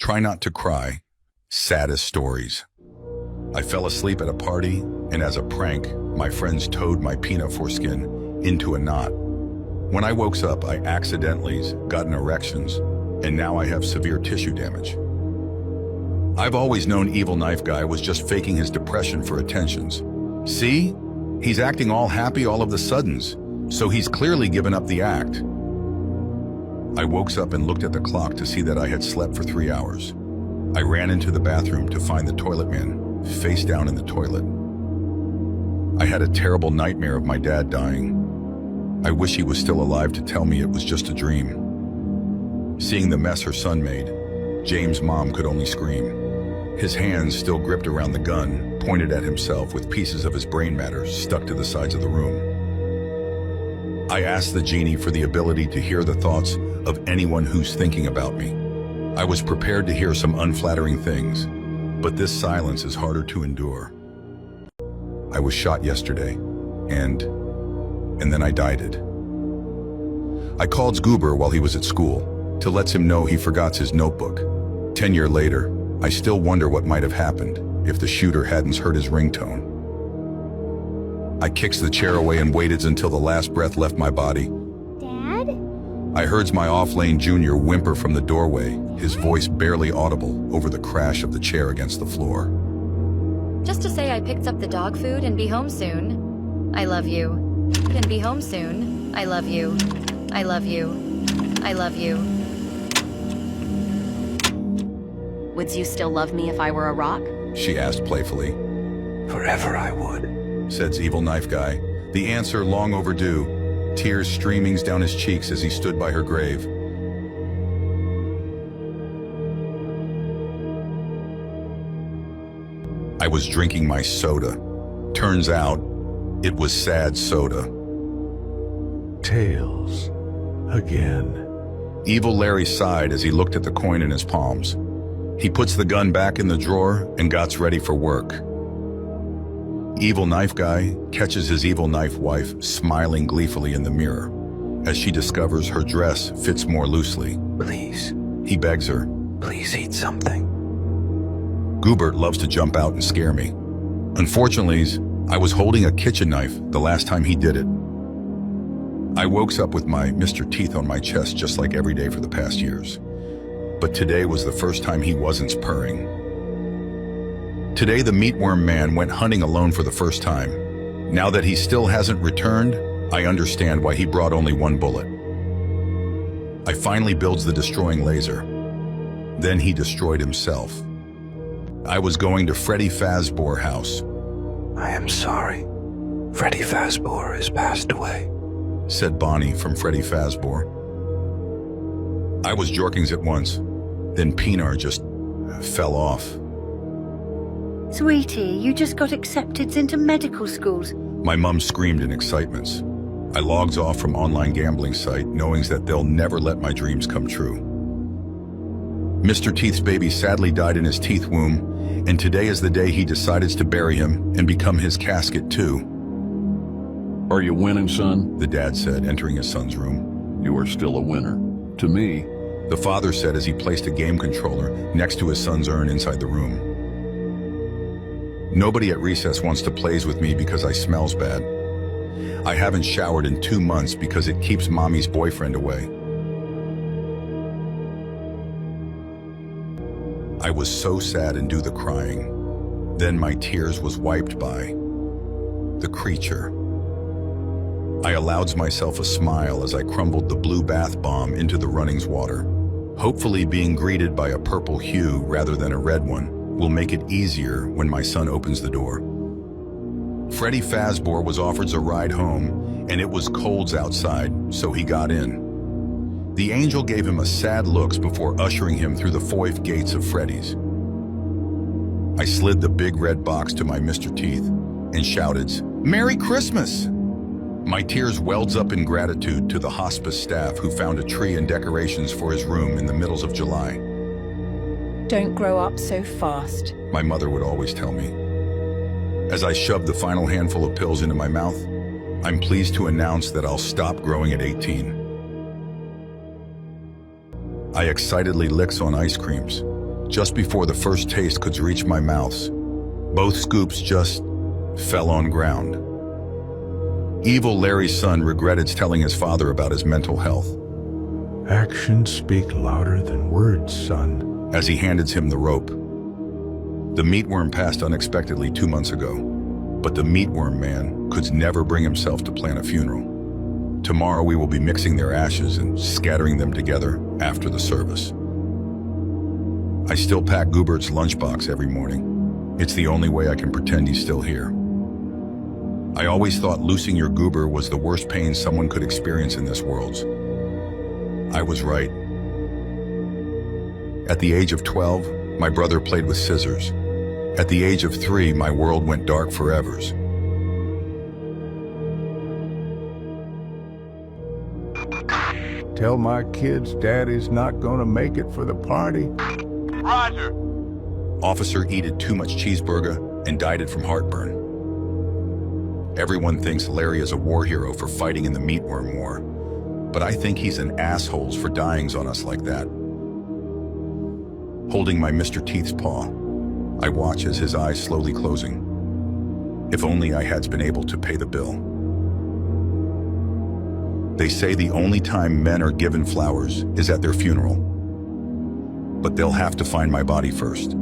Try not to cry. Saddest stories. I fell asleep at a party, and as a prank, my friends towed my peanut foreskin into a knot. When I woke up, I accidentally got erections, and now I have severe tissue damage. I've always known Evil Knife Guy was just faking his depression for attentions. See? He's acting all happy all of the suddens, so he's clearly given up the act. I woke up and looked at the clock to see that I had slept for 3 hours. I ran into the bathroom to find the toilet man, face down in the toilet. I had a terrible nightmare of my dad dying. I wish he was still alive to tell me it was just a dream. Seeing the mess her son made, James' mom could only scream. His hands still gripped around the gun, pointed at himself with pieces of his brain matter stuck to the sides of the room. I asked the genie for the ability to hear the thoughts of anyone who's thinking about me. I was prepared to hear some unflattering things, but this silence is harder to endure. I was shot yesterday, and then I died it. I called Goober while he was at school to let him know he forgot his notebook. 10 years later, I still wonder what might have happened if the shooter hadn't heard his ringtone. I kicked the chair away and waited until the last breath left my body. Dad? I heard my off-lane junior whimper from the doorway, his voice barely audible over the crash of the chair against the floor. Just to say I picked up the dog food and be home soon. I love you. And be home soon. I love you. I love you. I love you. Would you still love me if I were a rock? She asked playfully. Forever I would, Said Evil Knife Guy, the answer long overdue, tears streaming down his cheeks as he stood by her grave. I was drinking my soda. Turns out, it was sad soda. Tails again. Evil Larry sighed as he looked at the coin in his palms. He puts the gun back in the drawer and gets ready for work. Evil Knife Guy catches his evil knife wife smiling gleefully in the mirror as she discovers her dress fits more loosely. Please, He begs her. please eat something. Goobert loves to jump out and scare me. Unfortunately, I was holding a kitchen knife the last time he did it. I woke up with my Mr. Teeth on my chest just like every day for the past years. But today was the first time he wasn't purring. Today the meatworm man went hunting alone for the first time. Now that he still hasn't returned, I understand why he brought only one bullet. I finally builds the destroying laser. Then he destroyed himself. I was going to Freddy Fazbear house, I am sorry. Freddy Fazbear has passed away. said Bonnie from Freddy Fazbear. I was jorkings at once, then Pinar just fell off. Sweetie, you just got accepted into medical schools. My mum screamed in excitement. I logged off from online gambling site, knowing that they'll never let my dreams come true. Mr. Teeth's baby sadly died in his teeth womb, and today is the day he decided to bury him and become his casket too, Are you winning, son? the dad said, entering his son's room. You are still a winner. To me, The father said as he placed a game controller next to his son's urn inside the room. Nobody at recess wants to plays with me because I smells bad. I haven't showered in 2 months because it keeps mommy's boyfriend away. I was so sad and do the crying. Then my tears was wiped by the creature. I allowed myself a smile as I crumbled the blue bath bomb into the running's water. Hopefully being greeted by a purple hue rather than a red one will make it easier when my son opens the door. Freddy Fazbear was offered a ride home, and it was colds outside, so he got in. The angel gave him a sad looks before ushering him through the 5 gates of Freddy's. I slid the big red box to my Mr. Teeth and shouted, "Merry Christmas!" My tears welled up in gratitude to the hospice staff who found a tree and decorations for his room in the middle of July. Don't grow up so fast. My mother would always tell me. As I shoved the final handful of pills into my mouth, I'm pleased to announce that I'll stop growing at 18. I excitedly licks on ice creams. Just before the first taste could reach my mouth, both scoops just fell on ground. Evil Larry's son regretted telling his father about his mental health. Actions speak louder than words, son. As he handed him the rope. The meatworm passed unexpectedly 2 months ago, but the meatworm man could never bring himself to plan a funeral. Tomorrow we will be mixing their ashes and scattering them together after the service. I still pack Goobert's lunchbox every morning. It's the only way I can pretend he's still here. I always thought losing your Goober was the worst pain someone could experience in this world. I was right. At the age of 12, my brother played with scissors. At the age of 3, my world went dark forever. Tell my kids Daddy's not gonna make it for the party. Roger! Officer eated too much cheeseburger and died from heartburn. Everyone thinks Larry is a war hero for fighting in the meatworm war, but I think he's an asshole for dying on us like that. Holding my Mr. Teeth's paw, I watch as his eyes slowly closing. If only I had been able to pay the bill. They say the only time men are given flowers is at their funeral. But they'll have to find my body first.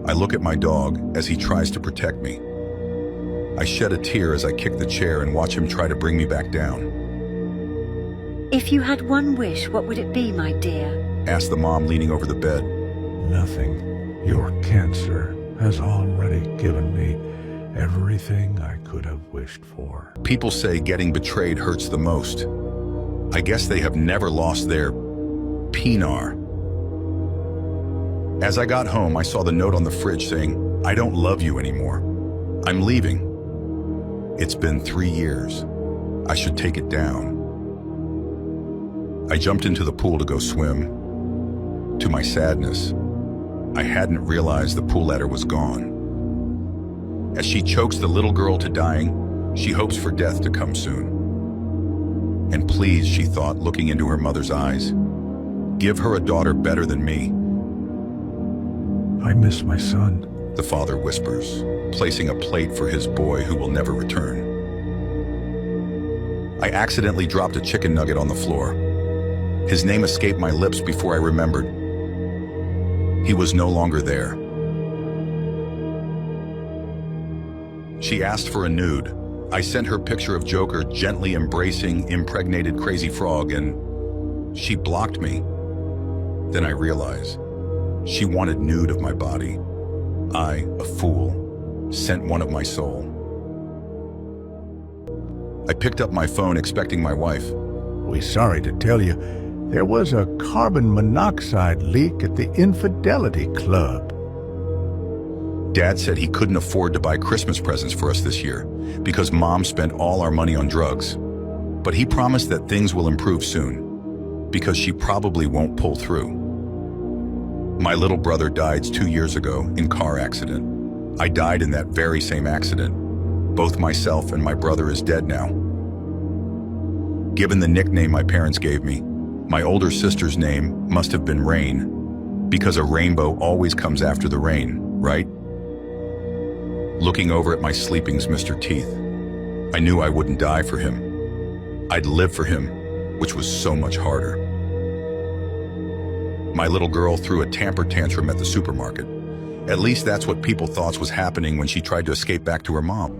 I look at my dog as he tries to protect me. I shed a tear as I kick the chair and watch him try to bring me back down. If you had one wish, what would it be, my dear? Asked the mom leaning over the bed. Nothing. Your cancer has already given me everything I could have wished for. People say getting betrayed hurts the most. I guess they have never lost their Pinar. As I got home, I saw the note on the fridge saying, "I don't love you anymore. I'm leaving. It's been 3 years. I should take it down." I jumped into the pool to go swim. To my sadness, I hadn't realized the pool ladder was gone. As she chokes the little girl to dying, she hopes for death to come soon. And please, she thought, looking into her mother's eyes, give her a daughter better than me. I miss my son, the father whispers, placing a plate for his boy who will never return. I accidentally dropped a chicken nugget on the floor. His name escaped my lips before I remembered. He was no longer there. She asked for a nude. I sent her picture of Joker gently embracing impregnated Crazy Frog, and she blocked me. Then I realized she wanted nude of my body. I, a fool, sent one of my soul. I picked up my phone expecting my wife. We're sorry to tell you, there was a carbon monoxide leak at the Infidelity Club. Dad said he couldn't afford to buy Christmas presents for us this year because Mom spent all our money on drugs. But he promised that things will improve soon because she probably won't pull through. My little brother died 2 years ago in car accident. I died in that very same accident. Both myself and my brother is dead now. Given the nickname my parents gave me, my older sister's name must have been Rain, because a rainbow always comes after the rain, right? Looking over at my sleepings, Mr. Teeth, I knew I wouldn't die for him. I'd live for him, which was so much harder. My little girl threw a temper tantrum at the supermarket. At least that's what people thought was happening when she tried to escape back to her mom.